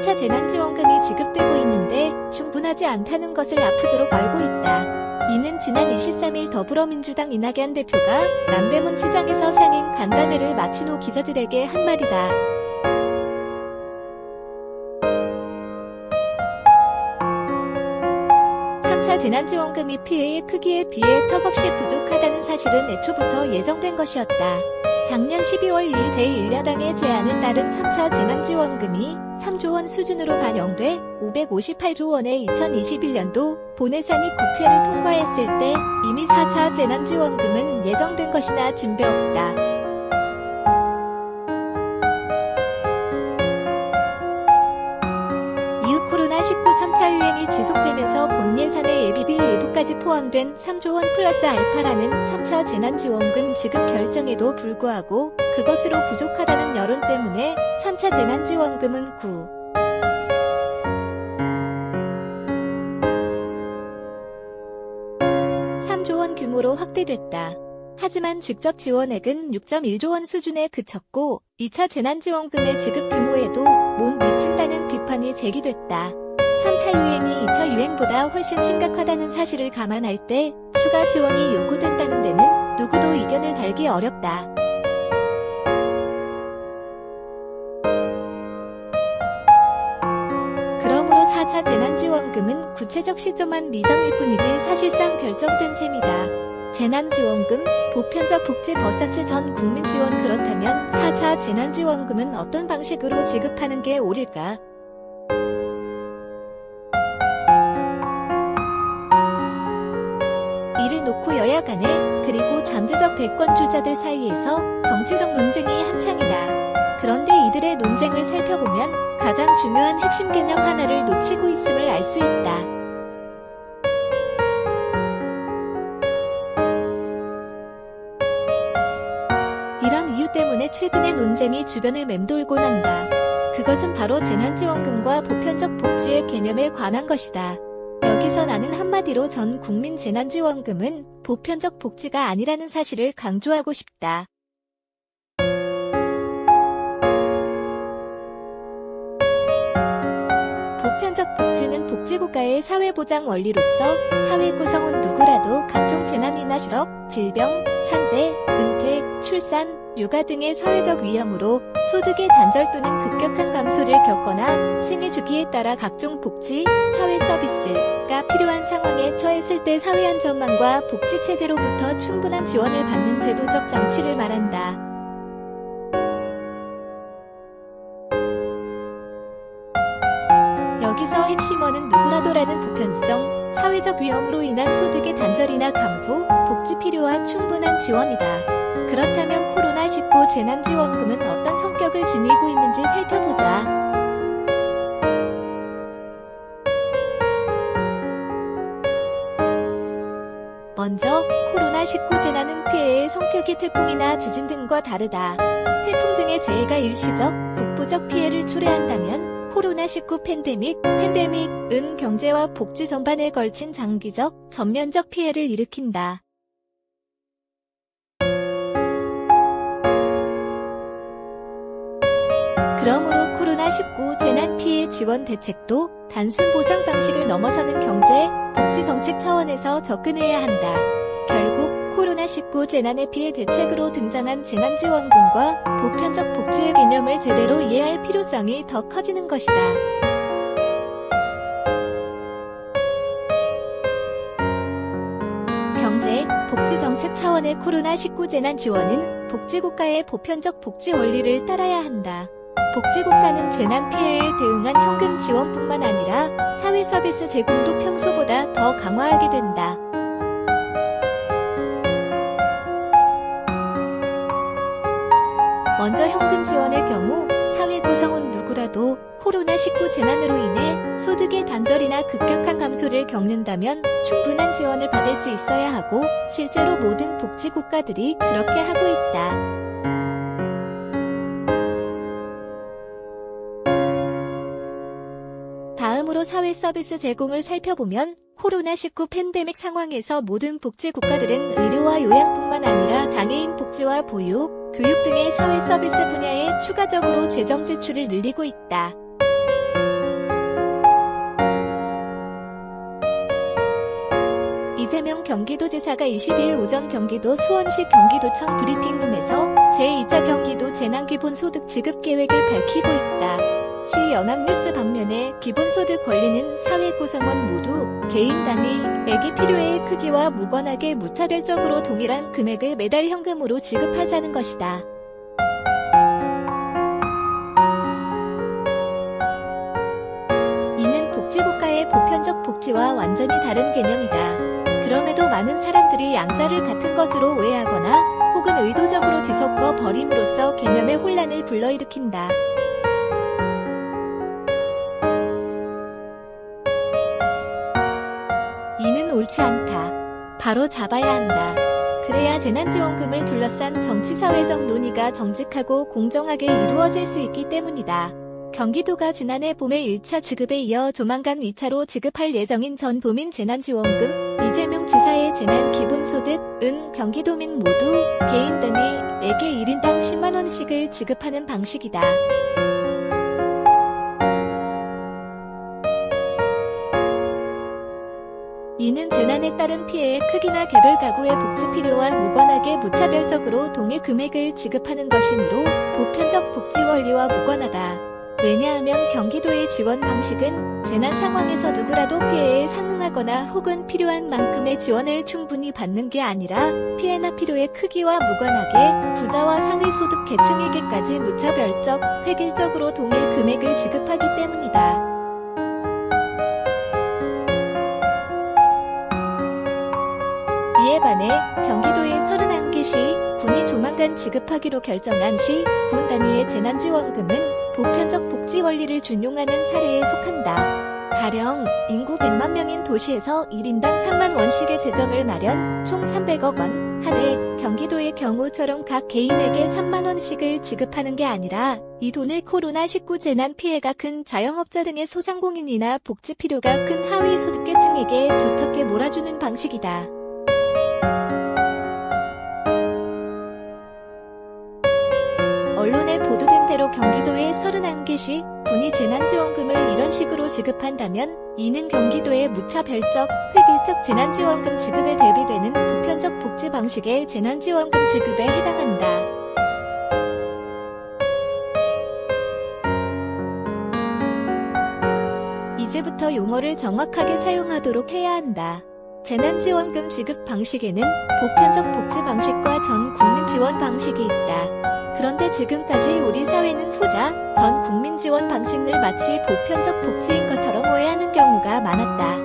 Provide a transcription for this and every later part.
3차 재난지원금이 지급되고 있는데 충분하지 않다는 것을 아프도록 알고 있다. 이는 지난 23일 더불어민주당 이낙연 대표가 남대문 시장에서 상인 간담회를 마친 후 기자들에게 한 말이다. 재난지원금이 피해의 크기에 비해 턱없이 부족하다는 사실은 애초부터 예정된 것이었다. 작년 12월 2일 제1야당의 제안에 따른 3차 재난지원금이 3조 원 수준으로 반영돼 558조 원의 2021년도 본예산이 국회를 통과했을 때 이미 4차 재난지원금은 예정된 것이나 진배 없다. 코로나19 3차 유행이 지속되면서 본 예산의 예비비 일부까지 포함된 3조 원 플러스 알파라는 3차 재난지원금 지급 결정에도 불구하고 그것으로 부족하다는 여론 때문에 3차 재난지원금은 3조 원 규모로 확대됐다. 하지만 직접 지원액은 6.1조 원 수준에 그쳤고 2차 재난지원금의 지급 규모에도 못 미친다는 비판이 제기됐다. 3차 유행이 2차 유행보다 훨씬 심각하다는 사실을 감안할 때 추가 지원이 요구된다는 데는 누구도 이견을 달기 어렵다. 그러므로 4차 재난지원금은 구체적 시점만 미정일 뿐이지 사실상 결정된 셈이다. 재난지원금, 보편적 복지 vs 전 국민 지원. 그렇다면 4차 재난지원금은 어떤 방식으로 지급하는 게 옳을까? 이를 놓고 여야 간에 그리고 잠재적 대권 주자들 사이에서 정치적 논쟁이 한창이다. 그런데 이들의 논쟁을 살펴보면 가장 중요한 핵심 개념 하나를 놓치고 있음을 알 수 있다. 이런 이유 때문에 최근의 논쟁이 주변을 맴돌곤 한다. 그것은 바로 재난지원금과 보편적 복지의 개념에 관한 것이다. 여기서 나는 한마디로 전 국민 재난지원금은 보편적 복지가 아니라는 사실을 강조하고 싶다. 보편적 복지는 복지국가의 사회보장 원리로서 사회 구성원 누구라도 각종 재난이나 실업, 질병, 산재, 은퇴, 출산, 육아 등의 사회적 위험으로 소득의 단절 또는 급격한 감소를 겪거나 생애 주기에 따라 각종 복지, 사회 서비스가 필요한 상황에 처했을 때 사회안전망과 복지체제로부터 충분한 지원을 받는 제도적 장치를 말한다. 여기서 핵심어는 누구라도라는 보편성, 사회적 위험으로 인한 소득의 단절이나 감소, 복지 필요와 충분한 지원이다. 그렇다면 코로나19 재난지원금은 어떤 성격을 지니고 있는지 살펴보자. 먼저 코로나19 재난은 피해의 성격이 태풍이나 지진 등과 다르다. 태풍 등의 재해가 일시적, 국부적 피해를 초래한다면 코로나19 팬데믹은 경제와 복지 전반에 걸친 장기적, 전면적 피해를 일으킨다. 그러므로 코로나19 재난 피해 지원 대책도 단순 보상 방식을 넘어서는 경제, 복지 정책 차원에서 접근해야 한다. 결국 코로나19 재난의 피해 대책으로 등장한 재난지원금과 보편적 복지의 개념을 제대로 이해할 필요성이 더 커지는 것이다. 경제, 복지 정책 차원의 코로나19 재난 지원은 복지국가의 보편적 복지 원리를 따라야 한다. 복지국가는 재난 피해에 대응한 현금 지원뿐만 아니라 사회 서비스 제공도 평소보다 더 강화하게 된다. 먼저 현금 지원의 경우 사회 구성원 누구라도 코로나19 재난으로 인해 소득의 단절이나 급격한 감소를 겪는다면 충분한 지원을 받을 수 있어야 하고 실제로 모든 복지국가들이 그렇게 하고 있다. 다음으로 사회 서비스 제공을 살펴보면 코로나19 팬데믹 상황에서 모든 복지 국가들은 의료와 요양뿐만 아니라 장애인 복지와 보육, 교육 등의 사회 서비스 분야에 추가적으로 재정 지출을 늘리고 있다. 이재명 경기도지사가 20일 오전 경기도 수원시 경기도청 브리핑룸에서 제2차 경기도 재난기본소득 지급 계획을 밝히고 있다. 시 연합뉴스 방면에 기본소득 권리는 사회 구성원 모두 개인 단위에게 필요의 크기와 무관하게 무차별적으로 동일한 금액을 매달 현금으로 지급하자는 것이다. 이는 복지국가의 보편적 복지와 완전히 다른 개념이다. 그럼에도 많은 사람들이 양자를 같은 것으로 오해하거나 혹은 의도적으로 뒤섞어 버림으로써 개념의 혼란을 불러일으킨다. 이는 옳지 않다. 바로 잡아야 한다. 그래야 재난지원금을 둘러싼 정치사회적 논의가 정직하고 공정하게 이루어질 수 있기 때문이다. 경기도가 지난해 봄에 1차 지급에 이어 조만간 2차로 지급할 예정인 전도민 재난지원금, 이재명 지사의 재난기본소득은 경기도민 모두 개인 단위에게 1인당 10만원씩을 지급하는 방식이다. 이는 재난에 따른 피해의 크기나 개별 가구의 복지 필요와 무관하게 무차별적으로 동일 금액을 지급하는 것이므로 보편적 복지 원리와 무관하다. 왜냐하면 경기도의 지원 방식은 재난 상황에서 누구라도 피해에 상응하거나 혹은 필요한 만큼의 지원을 충분히 받는 게 아니라 피해나 필요의 크기와 무관하게 부자와 상위 소득 계층에게까지 무차별적, 획일적으로 동일 금액을 지급하기 때문이다. 이에 반해 경기도의 31개시 군이 조만간 지급하기로 결정한 시, 군 단위의 재난지원금은 보편적 복지 원리를 준용하는 사례에 속한다. 가령 인구 100만 명인 도시에서 1인당 3만 원씩의 재정을 마련, 총 300억 원 하되 경기도의 경우처럼 각 개인에게 3만 원씩을 지급하는 게 아니라 이 돈을 코로나19 재난 피해가 큰 자영업자 등의 소상공인이나 복지 필요가 큰 하위 소득계층에게 두텁게 몰아주는 방식이다. 언론에 보도된 대로 경기도의 31개시 군이 재난지원금을 이런 식으로 지급한다면 이는 경기도의 무차별적, 획일적 재난지원금 지급에 대비되는 보편적 복지 방식의 재난지원금 지급에 해당한다. 이제부터 용어를 정확하게 사용하도록 해야 한다. 재난지원금 지급 방식에는 보편적 복지 방식과 전 국민 지원 방식이 있다. 그런데 지금까지 우리 사회는 후자, 전 국민 지원 방식을 마치 보편적 복지인 것처럼 오해하는 경우가 많았다.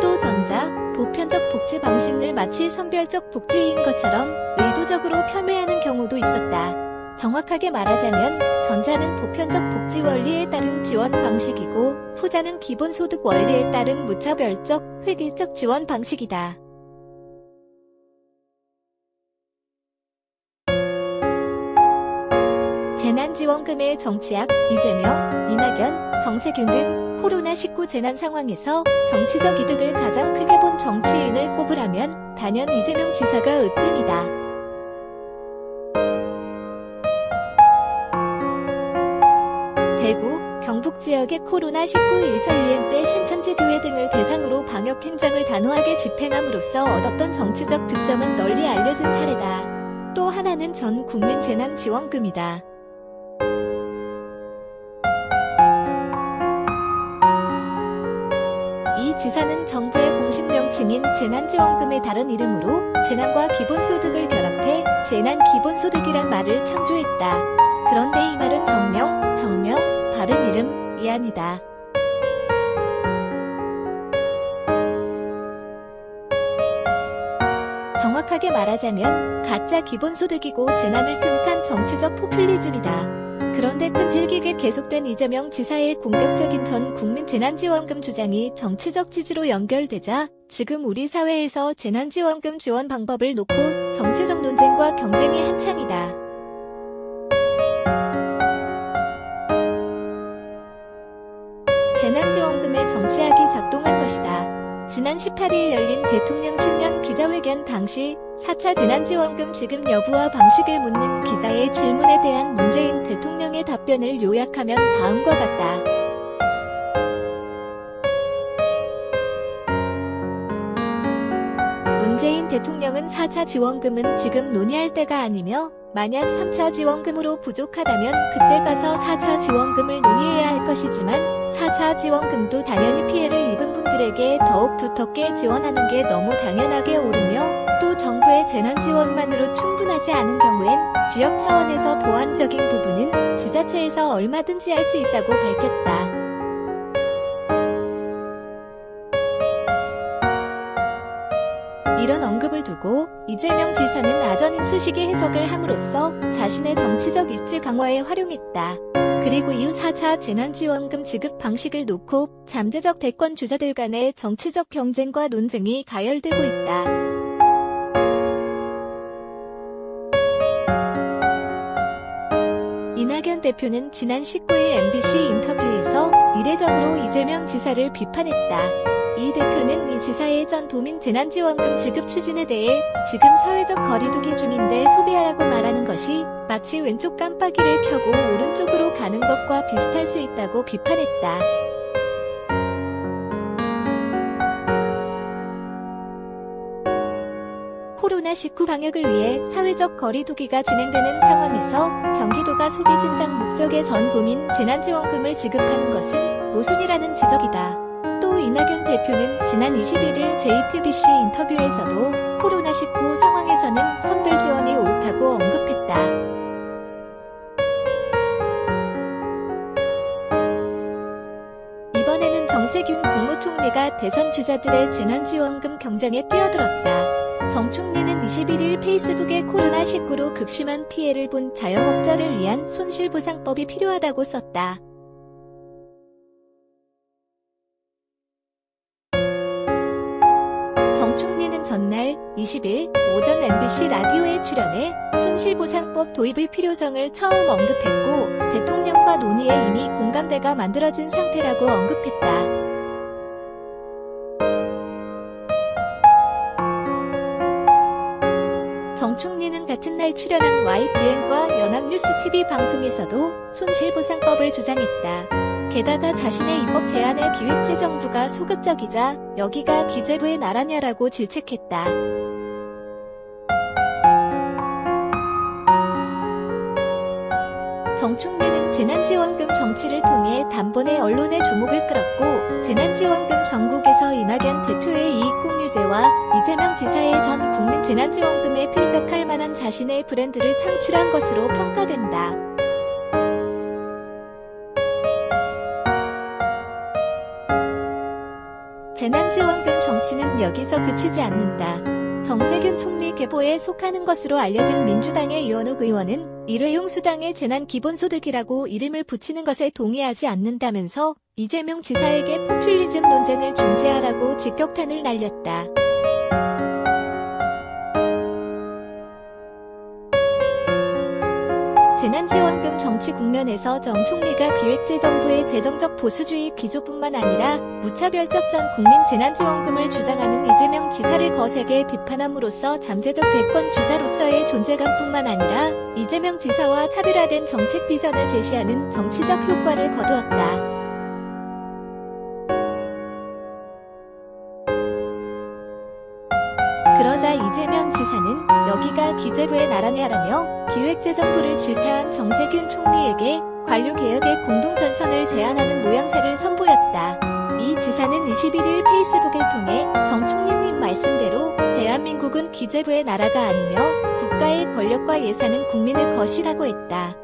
또 전자, 보편적 복지 방식을 마치 선별적 복지인 것처럼 의도적으로 폄훼하는 경우도 있었다. 정확하게 말하자면 전자는 보편적 복지 원리에 따른 지원 방식이고 후자는 기본소득 원리에 따른 무차별적, 획일적 지원 방식이다. 재난지원금의 정치학, 이재명, 이낙연, 정세균 등 코로나19 재난 상황에서 정치적 이득을 가장 크게 본 정치인을 꼽으라면 단연 이재명 지사가 으뜸이다. 대구, 경북 지역의 코로나19 1차 유행 때 신천지 교회 등을 대상으로 방역 행정을 단호하게 집행함으로써 얻었던 정치적 득점은 널리 알려진 사례다. 또 하나는 전 국민 재난지원금이다. 이 지사는 정부의 공식 명칭인 재난지원금의 다른 이름으로 재난과 기본소득을 결합해 재난기본소득이란 말을 창조했다. 그런데 이 말은 정명, 다른 이름이 아니다. 정확하게 말하자면 가짜 기본소득이고 재난을 틈탄 정치적 포퓰리즘이다. 그런데 끈질기게 계속된 이재명 지사의 공격적인 전 국민 재난지원금 주장이 정치적 지지로 연결되자 지금 우리 사회에서 재난지원금 지원 방법을 놓고 정치적 논쟁과 경쟁이 한창이다. 재난지원금의 정치학이 작동한 것이다. 지난 18일 열린 대통령 신년 기자회견 당시 4차 재난지원금 지급 여부와 방식을 묻는 기자의 질문에 대한 문재인 대통령의 답변을 요약하면 다음과 같다. 대통령은 4차 지원금은 지금 논의할 때가 아니며 만약 3차 지원금으로 부족하다면 그때 가서 4차 지원금을 논의해야 할 것이지만 4차 지원금도 당연히 피해를 입은 분들에게 더욱 두텁게 지원하는 게 너무 당연하게 오르며 또 정부의 재난지원만으로 충분하지 않은 경우엔 지역 차원에서 보완적인 부분은 지자체에서 얼마든지 할 수 있다고 밝혔다. 이런 언급을 두고 이재명 지사는 아전 인수식의 해석을 함으로써 자신의 정치적 입지 강화에 활용했다. 그리고 이후 4차 재난지원금 지급 방식을 놓고 잠재적 대권 주자들 간의 정치적 경쟁과 논쟁이 가열되고 있다. 이낙연 대표는 지난 19일 MBC 인터뷰에서 이례적으로 이재명 지사를 비판했다. 이 대표는 이 지사의 전 도민 재난지원금 지급 추진에 대해 지금 사회적 거리두기 중인데 소비하라고 말하는 것이 마치 왼쪽 깜빡이를 켜고 오른쪽으로 가는 것과 비슷할 수 있다고 비판했다. 코로나19 방역을 위해 사회적 거리두기가 진행되는 상황에서 경기도가 소비 진작 목적의 전 도민 재난지원금을 지급하는 것은 모순이라는 지적이다. 또 이낙연 대표는 지난 21일 JTBC 인터뷰에서도 코로나19 상황에서는 선별 지원이 옳다고 언급했다. 이번에는 정세균 국무총리가 대선 주자들의 재난지원금 경쟁에 뛰어들었다. 정 총리는 21일 페이스북에 코로나19로 극심한 피해를 본 자영업자를 위한 손실보상법이 필요하다고 썼다. 정 총리는 전날 20일 오전 MBC 라디오에 출연해 손실보상법 도입의 필요성을 처음 언급했고 대통령과 논의에 이미 공감대가 만들어진 상태라고 언급했다. 정 총리는 같은 날 출연한 YTN과 연합뉴스TV 방송에서도 손실보상법을 주장했다. 게다가 자신의 입법 제안에 기획재정부가 소극적이자 여기가 기재부의 나라냐라고 질책했다. 정 총리는 재난지원금 정치를 통해 단번에 언론의 주목을 끌었고 재난지원금 전국에서 이낙연 대표의 이익공유제와 이재명 지사의 전 국민 재난지원금에 필적할 만한 자신의 브랜드를 창출한 것으로 평가된다. 재난지원금 정치는 여기서 그치지 않는다. 정세균 총리 계보에 속하는 것으로 알려진 민주당의 이원욱 의원은 일회용 수당의 재난기본소득이라고 이름을 붙이는 것에 동의하지 않는다면서 이재명 지사에게 포퓰리즘 논쟁을 중지하라고 직격탄을 날렸다. 재난지원금 정치 국면에서 정 총리가 기획재정부의 재정적 보수주의 기조뿐만 아니라 무차별적 전 국민 재난지원금을 주장하는 이재명 지사를 거세게 비판함으로써 잠재적 대권 주자로서의 존재감뿐만 아니라 이재명 지사와 차별화된 정책 비전을 제시하는 정치적 효과를 거두었다. 그러자 이재명 지사는 여기가 기재부의 나라냐라며 기획재정부를 질타한 정세균 총리에게 관료개혁의 공동전선을 제안하는 모양새를 선보였다. 이 지사는 21일 페이스북을 통해 정 총리님 말씀대로 대한민국은 기재부의 나라가 아니며 국가의 권력과 예산은 국민의 것이라고 했다.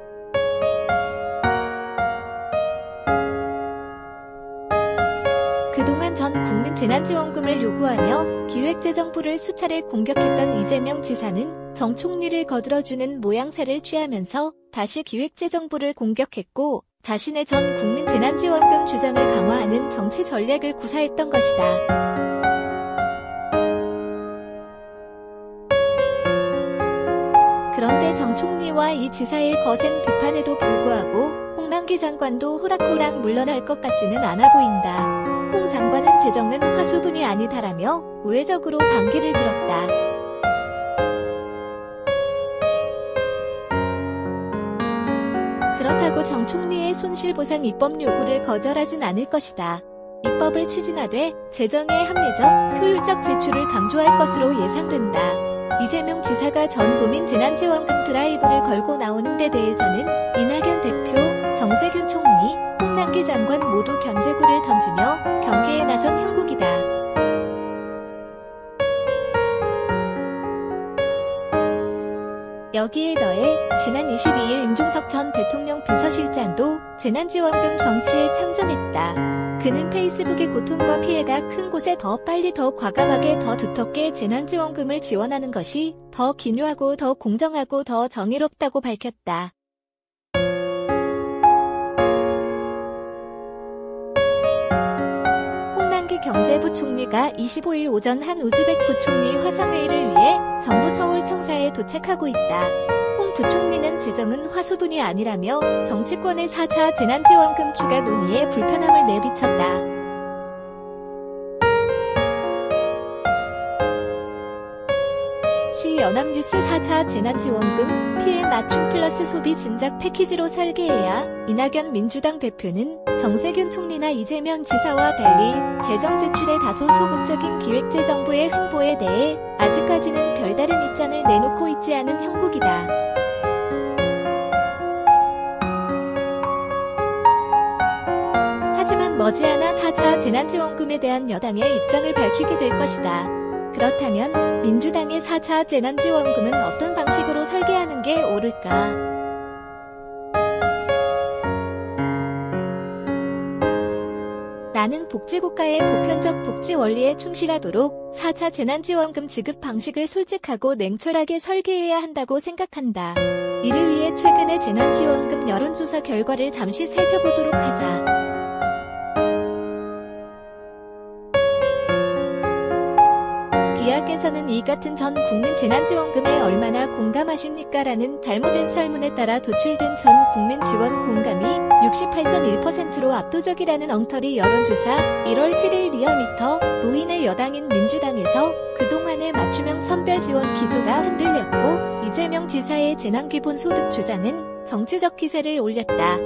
그동안 전 국민 재난지원금을 요구하며 기획재정부를 수차례 공격했던 이재명 지사는 정 총리를 거들어주는 모양새를 취하면서 다시 기획재정부를 공격했고 자신의 전 국민 재난지원금 주장을 강화하는 정치 전략을 구사했던 것이다. 그런데 정 총리와 이 지사의 거센 비판에도 불구하고 홍남기 장관도 호락호락 물러날 것 같지는 않아 보인다. 홍 장관은 재정은 화수분이 아니다라며 우회적으로 반기를 들었다. 그렇다고 정 총리의 손실보상 입법 요구를 거절하진 않을 것이다. 입법을 추진하되 재정의 합리적, 효율적 지출을 강조할 것으로 예상된다. 이재명 지사가 전 도민 재난지원금 드라이브를 걸고 나오는 데 대해서는 이낙연 대표, 정세균 총리, 홍남기 장관 모두 견제구를 던지며 경계에 나선 형국이다. 여기에 더해 지난 22일 임종석 전 대통령 비서실장도 재난지원금 정치에 참전했다. 그는 페이스북의 고통과 피해가 큰 곳에 더 빨리 더 과감하게 더 두텁게 재난지원금을 지원하는 것이 더 기묘하고 더 공정하고 더 정의롭다고 밝혔다. 홍남기 경제부총리가 25일 오전 한 우즈벡 부총리 화상회의를 위해 정부 서울 청사에 도착하고 있다. 홍 부총리는 재정은 화수분이 아니라며 정치권의 4차 재난지원금 추가 논의에 불편함을 내비쳤다. 시 연합뉴스 4차 재난지원금 피해 맞춤 플러스 소비 진작 패키지로 설계해야 이낙연 민주당 대표는 정세균 총리나 이재명 지사와 달리 재정 지출에 다소 소극적인 기획재정부의 행보에 대해 아직까지는 별다른 입장을 내놓고 있지 않은 형국이다. 하지만 머지않아 4차 재난지원금에 대한 여당의 입장을 밝히게 될 것이다. 그렇다면 민주당의 4차 재난지원금은 어떤 방식으로 설계하는 게 옳을까? 나는 복지국가의 보편적 복지 원리에 충실하도록 4차 재난지원금 지급 방식을 솔직하고 냉철하게 설계해야 한다고 생각한다. 이를 위해 최근의 재난지원금 여론조사 결과를 잠시 살펴보도록 하자. 귀하께서는 이 같은 전 국민 재난지원금에 얼마나 공감하십니까? 라는 잘못된 설문에 따라 도출된 전 국민 지원 공감이 68.1%로 압도적이라는 엉터리 여론조사 1월 7일 리얼미터로 인해 여당인 민주당에서 그동안의 맞춤형 선별 지원 기조가 흔들렸고 이재명 지사의 재난기본소득 주장은 정치적 기세를 올렸다.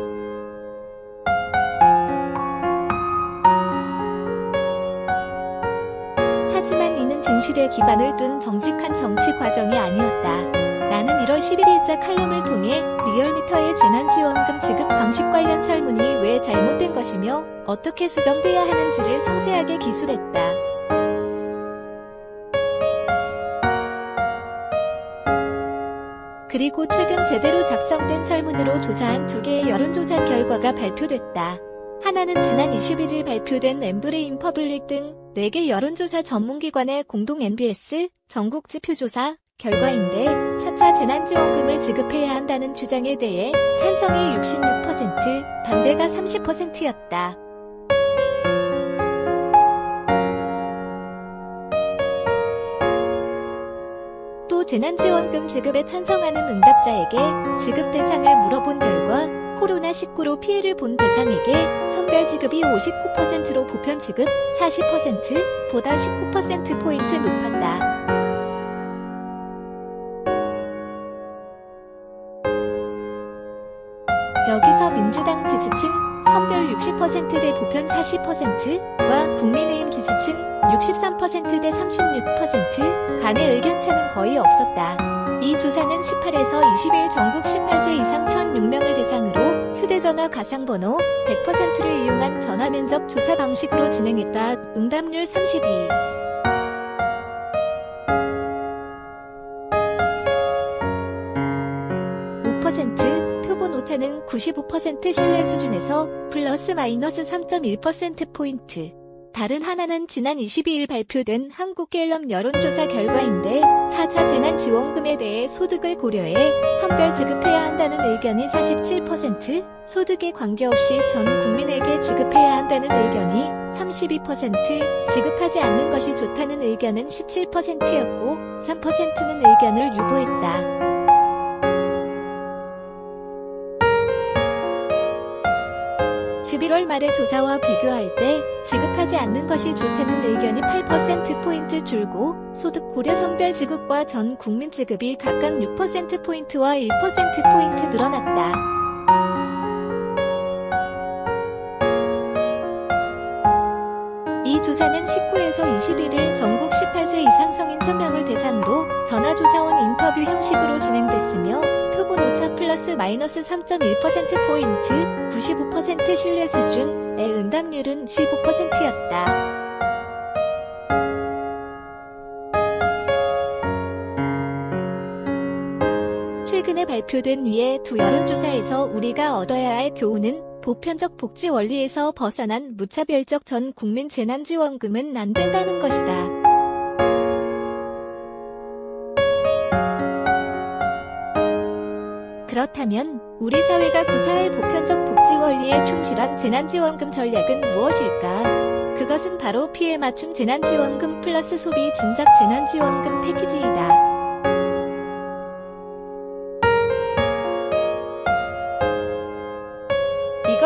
하지만 이는 진실에 기반을 둔 정직한 정치 과정이 아니었다. 나는 1월 11일자 칼럼을 통해 리얼미터의 재난지원금 지급 방식 관련 설문이 왜 잘못된 것이며 어떻게 수정돼야 하는지를 상세하게 기술했다. 그리고 최근 제대로 작성된 설문으로 조사한 2개의 여론조사 결과가 발표됐다. 하나는 지난 21일 발표된 엠브레인 퍼블릭 등 4개 여론조사 전문기관의 공동 NBS 전국지표조사 결과인데 4차 재난지원금을 지급해야 한다는 주장에 대해 찬성이 66%, 반대가 30%였다. 또 재난지원금 지급에 찬성하는 응답자에게 지급 대상을 물어본 결과 코로나19로 피해를 본 대상에게 선별 지급이 59%로 보편 지급 40%보다 19%포인트 높았다. 여기서 민주당 지지층 선별 60%대 보편 40%와 국민의힘 지지층 63%대 36% 간의 의견차는 거의 없었다. 이 조사는 18에서 20일 전국 18세 이상 1,006명을 대상으로 휴대전화 가상번호 100%를 이용한 전화면접 조사 방식으로 진행했다. 응답률 32. 표본 오차는 95% 신뢰 수준에서 플러스 마이너스 3.1%포인트. 다른 하나는 지난 22일 발표된 한국갤럽 여론조사 결과인데 4차 재난지원금에 대해 소득을 고려해 선별 지급해야 한다는 의견이 47%, 소득에 관계없이 전 국민에게 지급해야 한다는 의견이 32%, 지급하지 않는 것이 좋다는 의견은 17%였고 3%는 의견을 유보했다. 11월 말의 조사와 비교할 때 지급하지 않는 것이 좋다는 의견이 8%포인트 줄고 소득 고려 선별 지급과 전 국민 지급이 각각 6%포인트와 1%포인트 늘어났다. 조사는 19에서 21일 전국 18세 이상 성인 1000명을 대상으로 전화조사원 인터뷰 형식으로 진행됐으며 표본 오차 플러스 마이너스 3.1%포인트, 95% 신뢰 수준의 응답률은 15%였다. 최근에 발표된 위의 두 여론조사에서 우리가 얻어야 할 교훈은 보편적 복지 원리에서 벗어난 무차별적 전 국민 재난지원금은 안 된다는 것이다. 그렇다면 우리 사회가 구사할 보편적 복지 원리에 충실한 재난지원금 전략은 무엇일까? 그것은 바로 피해 맞춤 재난지원금 플러스 소비 진작 재난지원금 패키지이다.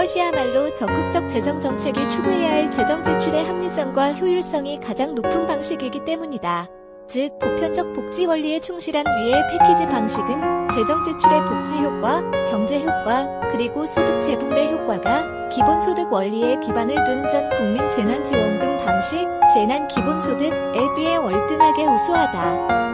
이것이야말로 적극적 재정정책이 추구해야 할 재정지출의 합리성과 효율성이 가장 높은 방식이기 때문이다. 즉, 보편적 복지 원리에 충실한 위의 패키지 방식은 재정지출의 복지 효과, 경제 효과, 그리고 소득 재분배 효과가 기본소득 원리에 기반을 둔 전 국민 재난지원금 방식, 재난기본소득에 비해 월등하게 우수하다.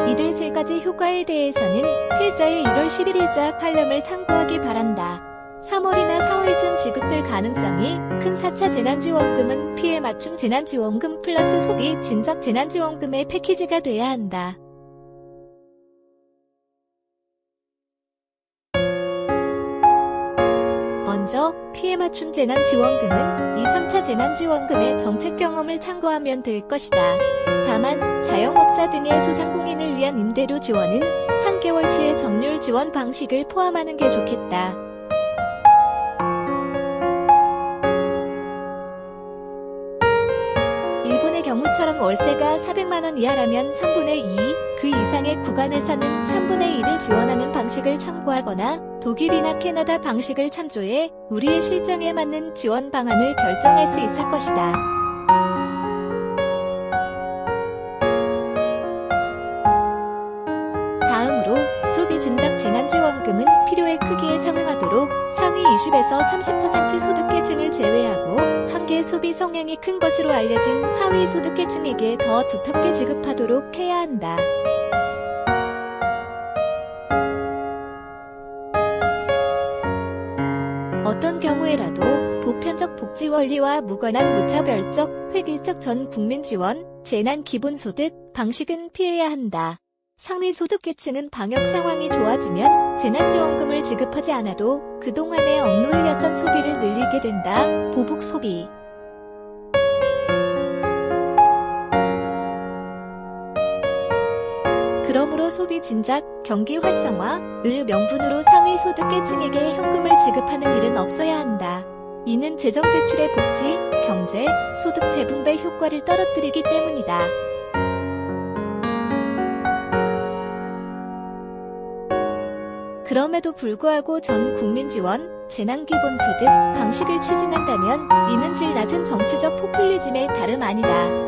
이들 세 가지 효과에 대해서는 필자의 1월 11일자 칼럼을 참고하기 바란다. 3월이나 4월쯤 지급될 가능성이 큰 4차 재난지원금은 피해 맞춤 재난지원금 플러스 소비 진작 재난지원금의 패키지가 돼야 한다. 먼저 피해 맞춤 재난지원금은 2, 3차 재난지원금의 정책 경험을 참고하면 될 것이다. 다만 자영업자 등의 소상공인을 위한 임대료 지원은 3개월치의 정률 지원 방식을 포함하는 게 좋겠다. 일본의 경우처럼 월세가 400만원 이하라면 3분의 2, 그 이상의 구간에서는 3분의 1을 지원하는 방식을 참고하거나 독일이나 캐나다 방식을 참조해 우리의 실정에 맞는 지원 방안을 결정할 수 있을 것이다. 다음으로 소비 진작 재난지원금은 필요의 크기에 상응하도록 상위 20에서 30% 소득계층을 제외하고 한계 소비 성향이 큰 것으로 알려진 하위 소득계층에게 더 두텁게 지급하도록 해야 한다. 어떤 경우에라도 보편적 복지 원리와 무관한 무차별적, 획일적 전 국민 지원, 재난 기본소득 방식은 피해야 한다. 상위 소득계층은 방역 상황이 좋아지면 재난지원금을 지급하지 않아도 그동안에 억눌렸던 소비를 늘리게 된다. 보복 소비. 그러므로 소비 진작, 경기 활성화을 명분으로 상위 소득계층에게 현금을 지급하는 일은 없어야 한다. 이는 재정 지출의 복지, 경제, 소득 재분배 효과를 떨어뜨리기 때문이다. 그럼에도 불구하고 전 국민 지원, 재난기본소득 방식을 추진한다면 이는 질 낮은 정치적 포퓰리즘의 다름 아니다.